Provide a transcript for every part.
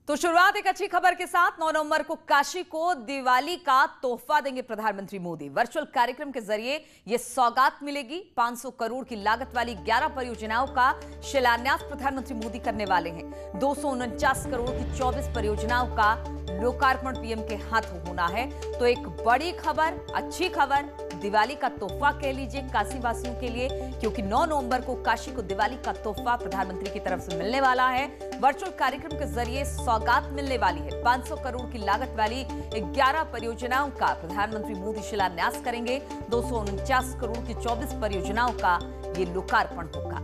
तो शुरुआत एक अच्छी खबर के साथ। 9 नवंबर को काशी को दिवाली का तोहफा देंगे प्रधानमंत्री मोदी। वर्चुअल कार्यक्रम के जरिए ये सौगात मिलेगी। 500 करोड़ की लागत वाली 11 परियोजनाओं का शिलान्यास प्रधानमंत्री मोदी करने वाले हैं। 249 करोड़ की 24 परियोजनाओं का लोकार्पण पीएम के हाथों होना है। तो एक बड़ी खबर, अच्छी खबर, दिवाली का तोहफा कह लीजिए काशी वासियों के लिए, क्योंकि 9 नवंबर को काशी को दिवाली का तोहफा प्रधानमंत्री की तरफ से मिलने वाला है। वर्चुअल कार्यक्रम के जरिए सौगात मिलने वाली है। 500 करोड़ की लागत वाली 11 परियोजनाओं का प्रधानमंत्री मोदी शिलान्यास करेंगे। 249 करोड़ की 24 परियोजनाओं का ये लोकार्पण होगा।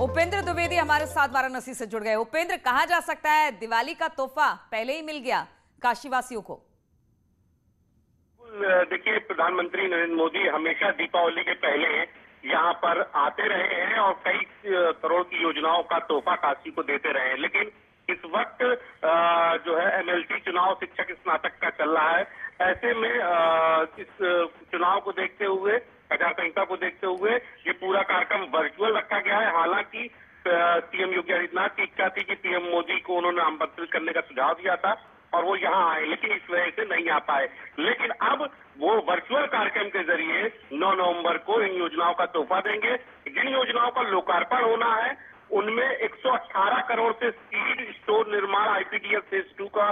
उपेंद्र द्विवेदी हमारे साथ वाराणसी से जुड़ गए। उपेंद्र, कहा जा सकता है दिवाली का तोहफा पहले ही मिल गया काशी वासियों को? देखिए, प्रधानमंत्री नरेंद्र मोदी हमेशा दीपावली के पहले यहाँ पर आते रहे हैं और कई करोड़ की योजनाओं का तोहफा काशी को देते रहे हैं। लेकिन इस वक्त जो है एमएलटी चुनाव शिक्षक स्नातक का चल रहा है। ऐसे में इस चुनाव को देखते हुए, आचार संहिता को देखते हुए ये पूरा कार्यक्रम वर्चुअल रखा गया है। हालांकि सीएम योगी आदित्यनाथ की इच्छा थी कि पीएम मोदी को उन्होंने आमंत्रित करने का सुझाव दिया था और वो यहाँ आए, लेकिन इस वजह से नहीं आ पाए। लेकिन अब वो वर्चुअल कार्यक्रम के जरिए 9 नवंबर को इन योजनाओं का तोहफा देंगे। जिन योजनाओं का लोकार्पण होना है उनमें 118 करोड़ से सीड स्टोर निर्माण आईपीडीएस फेज 2 का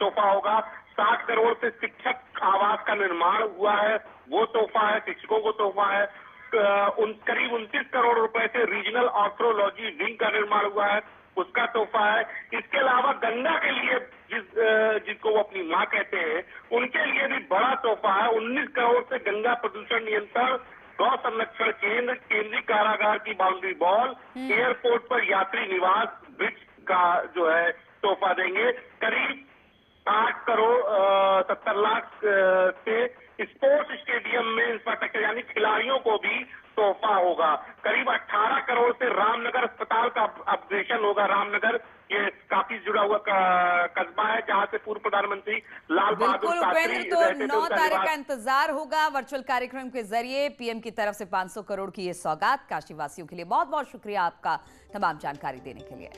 तोहफा होगा। 60 करोड़ से शिक्षक आवास का निर्माण हुआ है, वो तोहफा है, शिक्षकों को तोहफा है। करीब 29 करोड़ रुपए से रीजनल ऑर्थ्रोलॉजी विंग का निर्माण हुआ है, उसका तोहफा है। इसके अलावा गंगा के लिए जिसको वो अपनी मां कहते हैं, उनके लिए भी बड़ा तोहफा है। 19 करोड़ से गंगा प्रदूषण नियंत्रण, गौ संरक्षण केंद्र, केंद्रीय कारागार की बाउंड्री वॉल, एयरपोर्ट पर यात्री निवास, ब्रिज का जो है तोहफा देंगे। करीब 8 करोड़ 70 लाख से स्पोर्ट्स स्टेडियम में इंफ्रास्ट्रक्चर यानी खिलाड़ियों को भी तोहफा होगा। करीब 18 करोड़ से रामनगर अस्पताल का अपग्रेडेशन होगा। रामनगर ये काफी जुड़ा हुआ कस्बा है जहां से पूर्व प्रधानमंत्री लाल बहादुर शास्त्री तो 9 तारीख का इंतजार होगा। वर्चुअल कार्यक्रम के जरिए पीएम की तरफ से 500 करोड़ की ये सौगात काशी वासियों के लिए। बहुत बहुत शुक्रिया आपका तमाम जानकारी देने के लिए।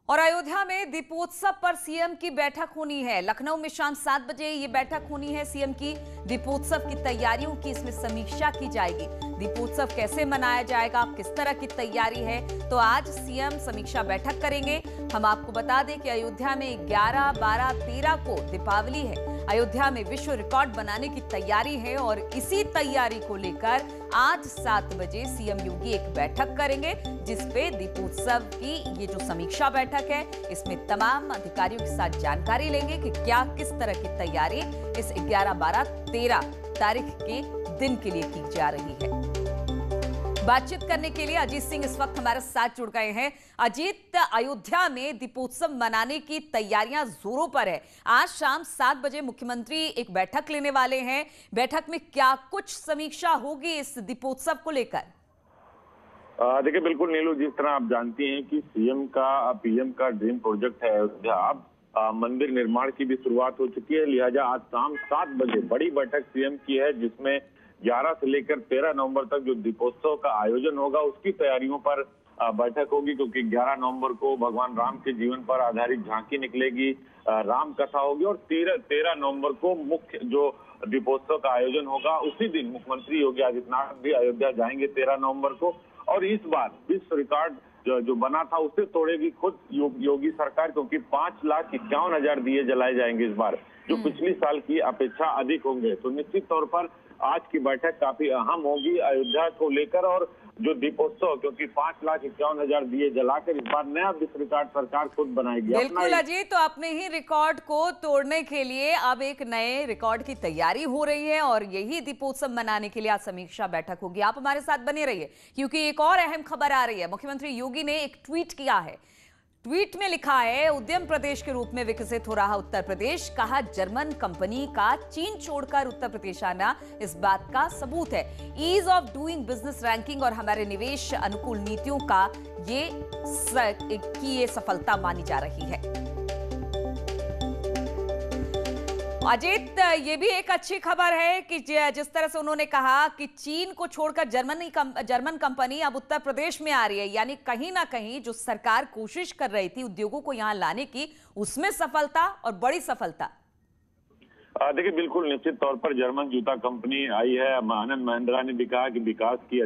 और अयोध्या में दीपोत्सव पर सीएम की बैठक होनी है। लखनऊ में शाम 7 बजे ये बैठक होनी है सीएम की। दीपोत्सव की तैयारियों की इसमें समीक्षा की जाएगी। दीपोत्सव कैसे मनाया जाएगा, किस तरह की तैयारी है, तो आज सीएम समीक्षा बैठक करेंगे। हम आपको बता दें कि अयोध्या में 11, 12, 13 को दीपावली है। अयोध्या में विश्व रिकॉर्ड बनाने की तैयारी है और इसी तैयारी को लेकर आज 7 बजे सीएम योगी एक बैठक करेंगे, जिसपे दीपोत्सव की ये जो समीक्षा बैठक है इसमें तमाम अधिकारियों के साथ जानकारी लेंगे कि क्या किस तरह की तैयारी इस 11, 12, 13 तारीख के दिन के लिए की जा रही है। बातचीत करने के लिए अजीत सिंह इस वक्त हमारे साथ जुड़ गए हैं। अजीत, अयोध्या में दीपोत्सव मनाने की तैयारियां जोरों पर है। आज शाम 7 बजे मुख्यमंत्री एक बैठक लेने वाले हैं। बैठक में क्या कुछ समीक्षा होगी इस दीपोत्सव को लेकर? देखिए, बिल्कुल नीलू, जिस तरह आप जानती हैं कि पीएम का ड्रीम प्रोजेक्ट है अयोध्या। अब मंदिर निर्माण की भी शुरुआत हो चुकी है, लिहाजा आज शाम 7 बजे बड़ी बैठक सीएम की है, जिसमें 11 से लेकर 13 नवंबर तक जो दीपोत्सव का आयोजन होगा उसकी तैयारियों पर बैठक होगी। क्योंकि 11 नवंबर को भगवान राम के जीवन पर आधारित झांकी निकलेगी, राम कथा होगी और 13 नवंबर को मुख्य जो दीपोत्सव का आयोजन होगा। उसी दिन मुख्यमंत्री योगी आदित्यनाथ भी अयोध्या जाएंगे 13 नवंबर को। और इस बार विश्व रिकॉर्ड जो बना था उसे तोड़ेगी खुद योगी सरकार, क्योंकि 5,51,000 दिए जलाए जाएंगे इस बार, जो पिछली साल की अपेक्षा अधिक होंगे। तो निश्चित तौर पर आज की बैठक काफी अहम होगी अयोध्या को लेकर। और जो दीपोत्सव, क्योंकि 5,51,000 दिए जलाकर इस बार नया विश्व रिकॉर्ड सरकार खुद बनाएगी। बिल्कुल अजीत, तो अपने ही रिकॉर्ड को तोड़ने के लिए अब एक नए रिकॉर्ड की तैयारी हो रही है और यही दीपोत्सव मनाने के लिए आज समीक्षा बैठक होगी। आप हमारे साथ बने रहिए, क्योंकि एक और अहम खबर आ रही है। मुख्यमंत्री योगी ने एक ट्वीट किया है। ट्वीट में लिखा है, उद्यम प्रदेश के रूप में विकसित हो रहा उत्तर प्रदेश, कहा जर्मन कंपनी का चीन छोड़कर उत्तर प्रदेश आना इस बात का सबूत है। Ease of doing business ranking और हमारे निवेश अनुकूल नीतियों का ये सफलता मानी जा रही है। अजीत, ये भी एक अच्छी खबर है कि जिस तरह से उन्होंने कहा कि चीन को छोड़कर जर्मन कंपनी अब उत्तर प्रदेश में आ रही है, यानी कहीं ना कहीं जो सरकार कोशिश कर रही थी उद्योगों को यहां लाने की, उसमें सफलता और बड़ी सफलता। देखिए, बिल्कुल निश्चित तौर पर जर्मन जूता कंपनी आई है। आनंद महिंद्रा ने भी कहा कि विकास की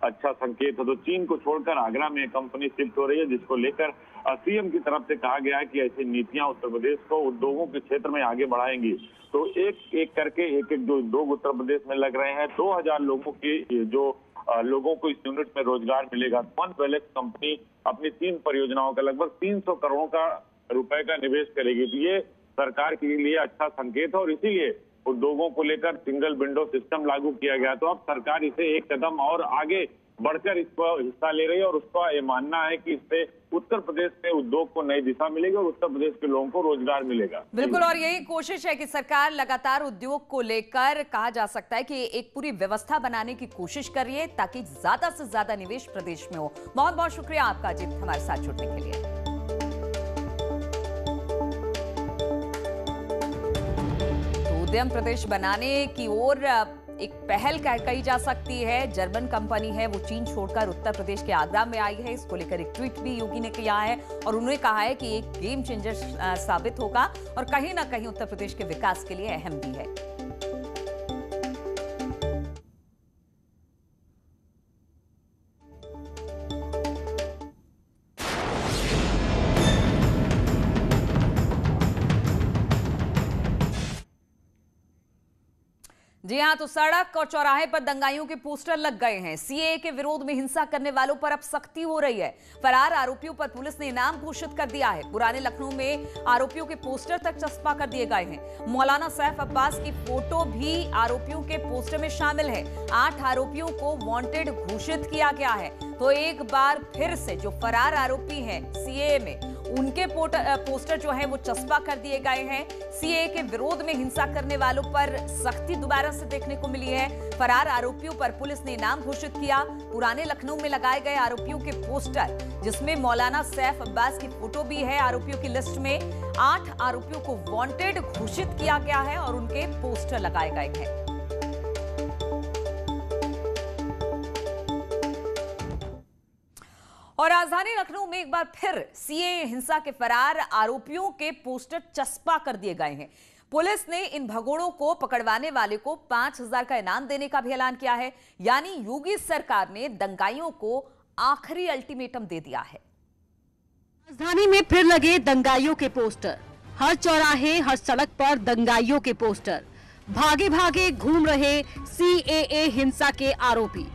अच्छा संकेत है। तो चीन को छोड़कर आगरा में कंपनी शिफ्ट हो रही है, जिसको लेकर सीएम की तरफ से कहा गया है कि ऐसी नीतियां उत्तर प्रदेश को उद्योगों के क्षेत्र में आगे बढ़ाएंगी। तो एक एक करके एक जो उद्योग उत्तर प्रदेश में लग रहे हैं, 2000 लोगों की जो लोगों को इस यूनिट में रोजगार मिलेगा। वन वेलेक्स कंपनी अपनी 3 परियोजनाओं का लगभग 300 करोड़ रुपए का निवेश करेगी। तो ये सरकार के लिए अच्छा संकेत है और इसीलिए उद्योगों को लेकर सिंगल विंडो सिस्टम लागू किया गया। तो अब सरकार इसे एक कदम और आगे बढ़कर इस पर हिस्सा ले रही है और उसका ये मानना है कि इससे उत्तर प्रदेश में उद्योग को नई दिशा मिलेगी और उत्तर प्रदेश के लोगों को रोजगार मिलेगा। बिल्कुल, और यही कोशिश है कि सरकार लगातार उद्योग को लेकर, कहा जा सकता है कि एक पूरी व्यवस्था बनाने की कोशिश कर रही है ताकि ज्यादा से ज्यादा निवेश प्रदेश में हो। बहुत बहुत शुक्रिया आपका अजीत, हमारे साथ जुड़ने के लिए। उद्यम प्रदेश बनाने की ओर एक पहल कही जा सकती है। जर्मन कंपनी है वो चीन छोड़कर उत्तर प्रदेश के आगरा में आई है। इसको लेकर एक ट्वीट भी योगी ने किया है और उन्होंने कहा है कि एक गेम चेंजर साबित होगा और कहीं ना कहीं उत्तर प्रदेश के विकास के लिए अहम भी है। जी हां, तो सड़क और चौराहे पर दंगाइयों के पोस्टर लग गए हैं। सीएए के विरोध में हिंसा करने वालों पर अब सख्ती हो रही है। फरार आरोपियों पर पुलिस ने इनाम घोषित कर दिया है। पुराने लखनऊ में आरोपियों के पोस्टर तक चस्पा कर दिए गए हैं। मौलाना सैफ अब्बास की फोटो भी आरोपियों के पोस्टर में शामिल है। 8 आरोपियों को वांटेड घोषित किया गया है। तो एक बार फिर से जो फरार आरोपी हैं सीएए में, उनके पोस्टर जो है वो चस्पा कर दिए गए हैं। सीएए के विरोध में हिंसा करने वालों पर सख्ती दोबारा से देखने को मिली है। फरार आरोपियों पर पुलिस ने इनाम घोषित किया। पुराने लखनऊ में लगाए गए आरोपियों के पोस्टर, जिसमें मौलाना सैफ अब्बास की फोटो भी है आरोपियों की लिस्ट में, 8 आरोपियों को वांटेड घोषित किया गया है और उनके पोस्टर लगाए गए हैं। और राजधानी लखनऊ में एक बार फिर सीएए हिंसा के फरार आरोपियों के पोस्टर चस्पा कर दिए गए हैं। पुलिस ने इन भगोड़ों को पकड़वाने वाले को 5000 का इनाम देने का भी ऐलान किया है। यानी योगी सरकार ने दंगाइयों को आखिरी अल्टीमेटम दे दिया है। राजधानी में फिर लगे दंगाइयों के पोस्टर। हर चौराहे, हर सड़क पर दंगाइयों के पोस्टर। भागे भागे घूम रहे सीएए हिंसा के आरोपी।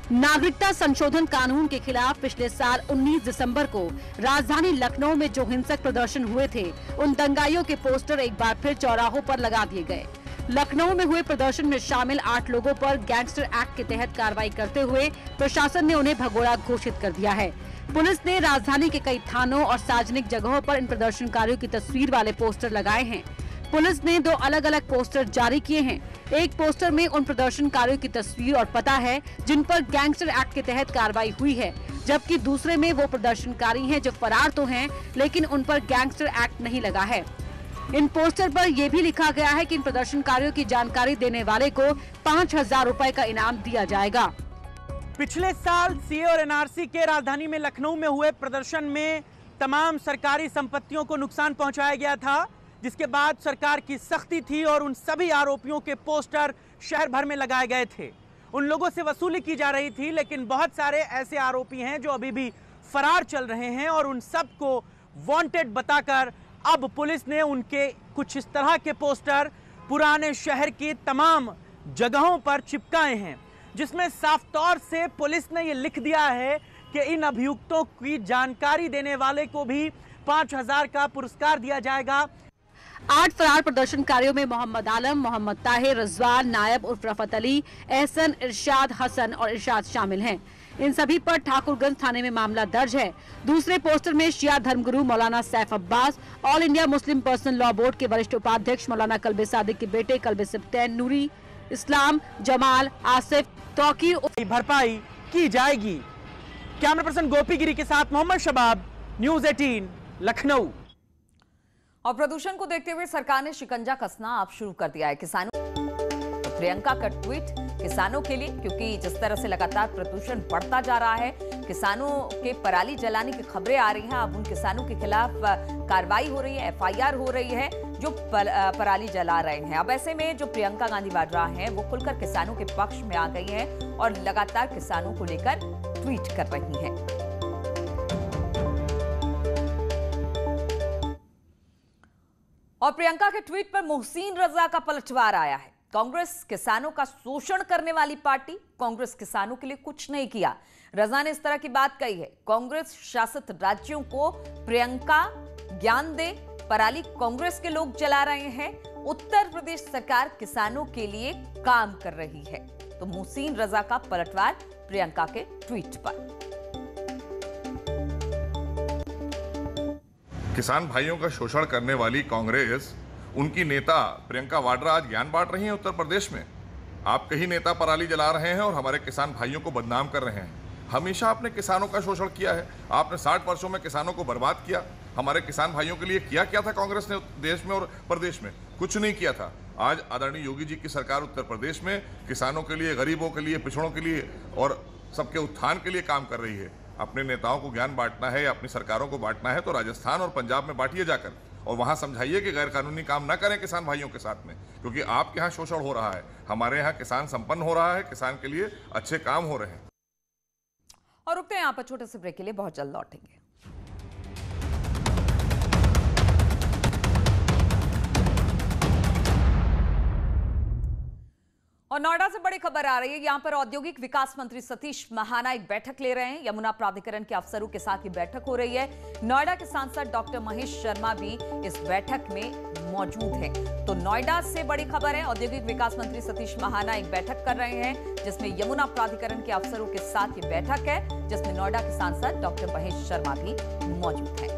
नागरिकता संशोधन कानून के खिलाफ पिछले साल 19 दिसंबर को राजधानी लखनऊ में जो हिंसक प्रदर्शन हुए थे, उन दंगाइयों के पोस्टर एक बार फिर चौराहों पर लगा दिए गए। लखनऊ में हुए प्रदर्शन में शामिल 8 लोगों पर गैंगस्टर एक्ट के तहत कार्रवाई करते हुए प्रशासन ने उन्हें भगोड़ा घोषित कर दिया है। पुलिस ने राजधानी के कई थानों और सार्वजनिक जगहों पर इन प्रदर्शनकारियों की तस्वीर वाले पोस्टर लगाए हैं। पुलिस ने 2 अलग अलग पोस्टर जारी किए हैं। एक पोस्टर में उन प्रदर्शनकारियों की तस्वीर और पता है जिन पर गैंगस्टर एक्ट के तहत कार्रवाई हुई है, जबकि दूसरे में वो प्रदर्शनकारी हैं जो फरार तो हैं लेकिन उन पर गैंगस्टर एक्ट नहीं लगा है। इन पोस्टर पर यह भी लिखा गया है कि इन प्रदर्शनकारियों की जानकारी देने वाले को 5000 रुपए का इनाम दिया जाएगा। पिछले साल सीए और एनआरसी के राजधानी में लखनऊ में हुए प्रदर्शन में तमाम सरकारी संपत्तियों को नुकसान पहुंचाया गया था, जिसके बाद सरकार की सख्ती थी और उन सभी आरोपियों के पोस्टर शहर भर में लगाए गए थे। उन लोगों से वसूली की जा रही थी, लेकिन बहुत सारे ऐसे आरोपी हैं जो अभी भी फरार चल रहे हैं और उन सबको वांटेड बताकर अब पुलिस ने उनके कुछ इस तरह के पोस्टर पुराने शहर की तमाम जगहों पर चिपकाए हैं, जिसमें साफ तौर से पुलिस ने ये लिख दिया है कि इन अभियुक्तों की जानकारी देने वाले को भी 5000 का पुरस्कार दिया जाएगा। 8 फरार प्रदर्शनकारियों में मोहम्मद आलम, मोहम्मद ताहिर, रिजवान, नायब उर्फ रफत अली, एहसन, इरशाद, हसन और इरशाद शामिल हैं। इन सभी पर ठाकुरगंज थाने में मामला दर्ज है। दूसरे पोस्टर में शिया धर्मगुरु मौलाना Saif Abbas, all India Muslim personal law board के वरिष्ठ उपाध्यक्ष मौलाना कल्बे सादिक के बेटे कल्बे सिब्तैन नूरी, इस्लाम, जमाल, आसिफ, तौकीर भरपाई की जाएगी। कैमरा पर्सन गोपी गिरी के साथ मोहम्मद शबाब, न्यूज़ 18 लखनऊ। और प्रदूषण को देखते हुए सरकार ने शिकंजा कसना अब शुरू कर दिया है किसानों। तो प्रियंका का ट्वीट किसानों के लिए, क्योंकि जिस तरह से लगातार प्रदूषण बढ़ता जा रहा है, किसानों के पराली जलाने की खबरें आ रही हैं। अब उन किसानों के खिलाफ कार्रवाई हो रही है, FIR हो रही है जो पराली जला रहे हैं। अब ऐसे में जो प्रियंका गांधी वाड्रा हैं वो खुलकर किसानों के पक्ष में आ गई हैं और लगातार किसानों को लेकर ट्वीट कर रही हैं। और प्रियंका के ट्वीट पर मोहसिन रजा का पलटवार आया है। कांग्रेस किसानों का शोषण करने वाली पार्टी, कांग्रेस किसानों के लिए कुछ नहीं किया। रजा ने इस तरह की बात कही है। कांग्रेस शासित राज्यों को प्रियंका ज्ञान दे, पराली कांग्रेस के लोग जला रहे हैं, उत्तर प्रदेश सरकार किसानों के लिए काम कर रही है। तो मोहसिन रजा का पलटवार प्रियंका के ट्वीट पर। किसान भाइयों का शोषण करने वाली कांग्रेस, उनकी नेता प्रियंका वाड्रा आज ज्ञान बांट रही हैं उत्तर प्रदेश में। आपके ही नेता पराली जला रहे हैं और हमारे किसान भाइयों को बदनाम कर रहे हैं। हमेशा आपने किसानों का शोषण किया है। आपने 60 वर्षों में किसानों को बर्बाद किया। हमारे किसान भाइयों के लिए क्या क्या था कांग्रेस ने देश में और प्रदेश में? कुछ नहीं किया था। आज आदरणीय योगी जी की सरकार उत्तर प्रदेश में किसानों के लिए, गरीबों के लिए, पिछड़ों के लिए और सबके उत्थान के लिए काम कर रही है। अपने नेताओं को ज्ञान बांटना है या अपनी सरकारों को बांटना है तो राजस्थान और पंजाब में बांटिए जाकर, और वहां समझाइए कि गैर कानूनी काम न करें किसान भाइयों के साथ में, क्योंकि आपके यहाँ शोषण हो रहा है। हमारे यहाँ किसान संपन्न हो रहा है, किसान के लिए अच्छे काम हो रहे हैं। और रुकते हैं यहाँ पर छोटे से ब्रेक के लिए, बहुत जल्द लौटेंगे। और नोएडा से बड़ी खबर आ रही है। यहां पर औद्योगिक विकास मंत्री सतीश महाना एक बैठक ले रहे हैं। यमुना प्राधिकरण के अफसरों के साथ ये बैठक हो रही है। नोएडा के सांसद डॉक्टर महेश शर्मा भी इस बैठक में मौजूद हैं। तो नोएडा से बड़ी खबर है, औद्योगिक विकास मंत्री सतीश महाना एक बैठक कर रहे हैं जिसमें यमुना प्राधिकरण के अफसरों के साथ ये बैठक है, जिसमें नोएडा के सांसद डॉक्टर महेश शर्मा भी मौजूद हैं।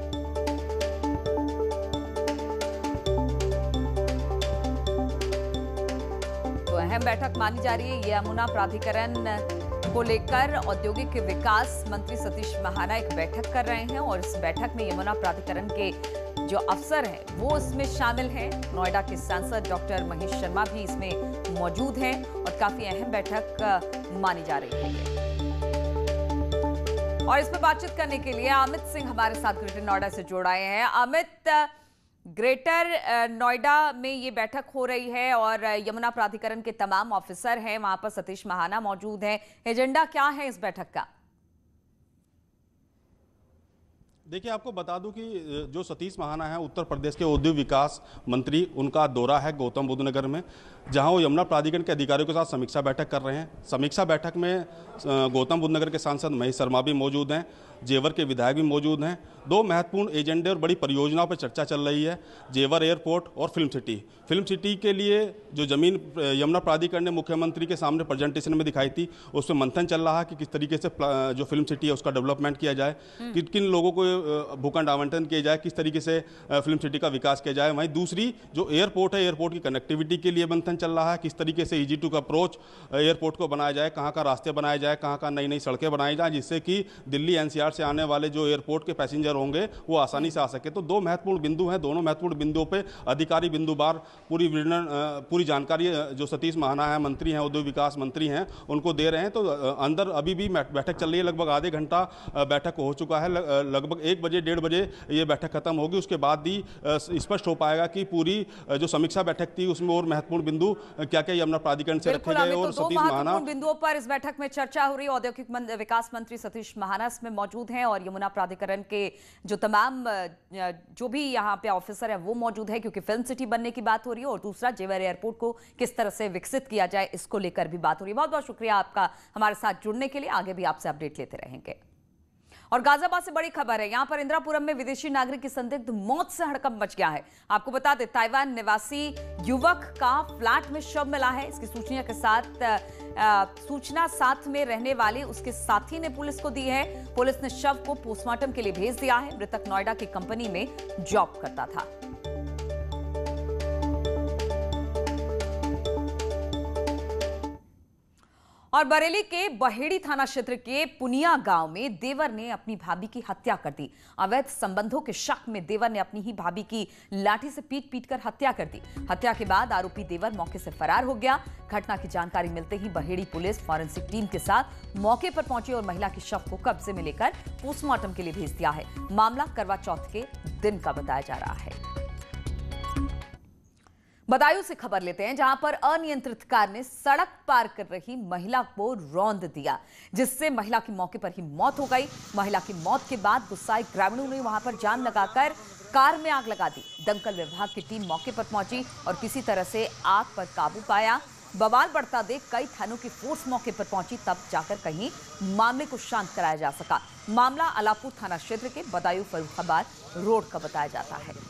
अहम बैठक मानी जा रही है। ये यमुना प्राधिकरण को लेकर औद्योगिक विकास मंत्री सतीश महाना एक बैठक कर रहे हैं और इस बैठक में यमुना प्राधिकरण के जो अफसर हैं वो इसमें शामिल हैं। नोएडा के सांसद डॉक्टर महेश शर्मा भी इसमें मौजूद हैं और काफी अहम बैठक मानी जा रही है। और इस पर बातचीत करने के लिए अमित सिंह हमारे साथ ग्रेटर नोएडा से जुड़ आए हैं। अमित, ग्रेटर नोएडा में ये बैठक हो रही है और यमुना प्राधिकरण के तमाम ऑफिसर हैं, वहां पर सतीश महाना मौजूद हैं। एजेंडा क्या है इस बैठक का? देखिए, आपको बता दूं कि जो सतीश महाना है उत्तर प्रदेश के औद्योगिक विकास मंत्री, उनका दौरा है गौतम बुद्ध नगर में, जहां वो यमुना प्राधिकरण के अधिकारियों के साथ समीक्षा बैठक कर रहे हैं। समीक्षा बैठक में गौतम बुद्ध नगर के सांसद महेश शर्मा भी मौजूद हैं, जेवर के विधायक भी मौजूद हैं। दो महत्वपूर्ण एजेंडे और बड़ी परियोजनाओं पर चर्चा चल रही है, जेवर एयरपोर्ट और फिल्म सिटी। फिल्म सिटी के लिए जो जमीन यमुना प्राधिकरण ने मुख्यमंत्री के सामने प्रेजेंटेशन में दिखाई थी, उसमें मंथन चल रहा है कि किस तरीके से जो फिल्म सिटी है उसका डेवलपमेंट किया जाए, किन किन लोगों को भूखंड आवंटन किया जाए, किस तरीके से फिल्म सिटी का विकास किया जाए। वहीं दूसरी जो एयरपोर्ट है, एयरपोर्ट की कनेक्टिविटी के लिए मंथन चल रहा है, किस तरीके से EG2 का अप्रोच एयरपोर्ट को बनाया जाए, कहाँ का रास्ते बनाए जाए, कहाँ का नई नई सड़कें बनाई जाए, जिससे कि दिल्ली NCR से आने वाले जो एयरपोर्ट के पैसेंजर होंगे वो आसानी से आ सके। तो दो महत्वपूर्ण बिंदु हैं, दोनों महत्वपूर्ण बिंदुओं पे अधिकारी बिंदुवार पूरी जानकारी जो सतीश महाना है, मंत्री हैं, औद्योगिक विकास मंत्री हैं, उनको दे रहे हैं। तो अंदर अभी भी बैठक चल रही है, लगभग आधे घंटा बैठक हो चुका है। लगभग 1 बजे 1:30 बजे ये बैठक खत्म होगी। उसके बाद ही स्पष्ट हो पाएगा कि पूरी जो समीक्षा बैठक थी उसमें और महत्वपूर्ण बिंदु क्या क्या यमुना प्राधिकरण से रखे गए। और सतीश महाना बिंदुओं पर इस बैठक में चर्चा हो रही है। औद्योगिक विकास मंत्री सतीश महाना इसमें मौजूद हैं और यमुना प्राधिकरण के जो तमाम जो भी यहाँ पे ऑफिसर है वो मौजूद है, क्योंकि फिल्म सिटी बनने की बात हो रही है। और दूसरा, जेवर एयरपोर्ट को किस तरह से विकसित किया जाए, इसको लेकर भी बात हो रही है। बहुत बहुत शुक्रिया आपका हमारे साथ जुड़ने के लिए। आगे भी आपसे अपडेट लेते रहेंगे। और गाजियाबाद से बड़ी खबर है। यहां पर इंदिरापुरम में विदेशी नागरिक की संदिग्ध मौत से हड़कंप मच गया है। आपको बता दें, ताइवान निवासी युवक का फ्लैट में शव मिला है। इसकी सूचना साथ में रहने वाले उसके साथी ने पुलिस को दी है। पुलिस ने शव को पोस्टमार्टम के लिए भेज दिया है। मृतक नोएडा की कंपनी में जॉब करता था। और बरेली के बहेड़ी थाना क्षेत्र के पुनिया गांव में देवर ने अपनी भाभी की हत्या कर दी। अवैध संबंधों के शक में देवर ने अपनी ही भाभी की लाठी से पीट कर हत्या कर दी। हत्या के बाद आरोपी देवर मौके से फरार हो गया। घटना की जानकारी मिलते ही बहेड़ी पुलिस फॉरेंसिक टीम के साथ मौके पर पहुंची और महिला के शव को कब्जे में लेकर पोस्टमार्टम के लिए भेज दिया है। मामला करवा चौथ के दिन का बताया जा रहा है। बदायूं से खबर लेते हैं, जहां पर अनियंत्रित कार ने सड़क पार कर रही महिला को रौंद दिया, जिससे महिला की मौके पर ही मौत हो गई। महिला की मौत के बाद गुस्साए ग्रामीणों ने वहां पर जान लगाकर कार में आग लगा दी। दमकल विभाग की टीम मौके पर पहुंची और किसी तरह से आग पर काबू पाया। बवाल बढ़ता देख कई थानों की फोर्स मौके पर पहुंची, तब जाकर कहीं मामले को शांत कराया जा सका। मामला अलापुर थाना क्षेत्र के बदायूं फर्रुखाबाद रोड का बताया जाता है।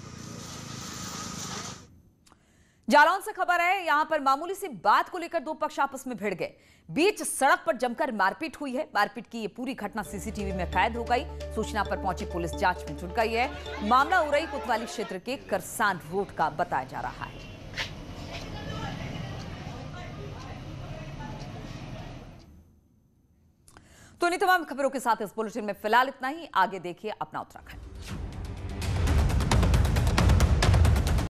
जालौन से खबर है, यहां पर मामूली सी बात को लेकर दो पक्ष आपस में भिड़ गए। बीच सड़क पर जमकर मारपीट हुई है। मारपीट की ये पूरी घटना सीसीटीवी में कैद हो गई। सूचना पर पहुंची पुलिस जांच में जुट गई है। मामला उरई कोतवाली क्षेत्र के करसान रोड का बताया जा रहा है। तो इन तमाम खबरों के साथ इस बुलेटिन में फिलहाल इतना ही। आगे देखिए अपना उत्तराखंड।